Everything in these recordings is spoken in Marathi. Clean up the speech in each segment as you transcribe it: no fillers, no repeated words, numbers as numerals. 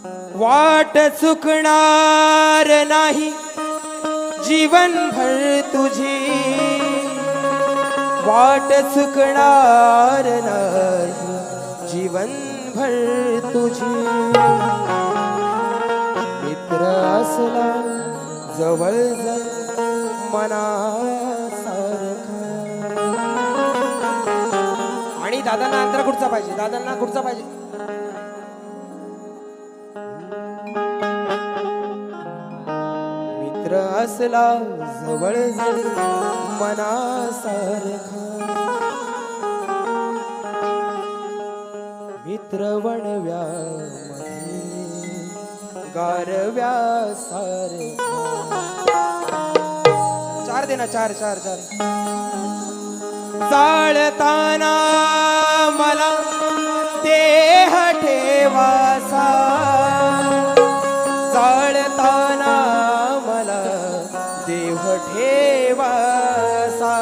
वाट चुकणार नाही जीवनभर तुझी, वाट चुकणार नाही जीवनभर तुझी। मित्र असला जवळ जवळ मनासारखा। आणि दादांना अंतरा कुठचा पाहिजे, दादांना कुठचा पाहिजे? मित्र असला जवळ जवळ मनासारखा, मित्र वणव्यामध्ये गारव्यासारखा। चार दे ना, चार चार चार। जाळताना मला देह ठेवासा, जाळताना मला देह ठेवासा।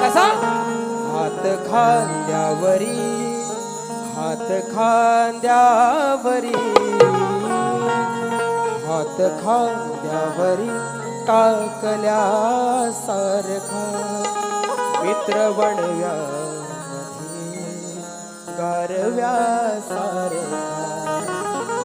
कसा? हात खांद्यावरी, हात खांद्यावरी, हात खांद्यावरी टाकल्यासारखा। मित्र वणव्यामध्ये गारव्यासारखा।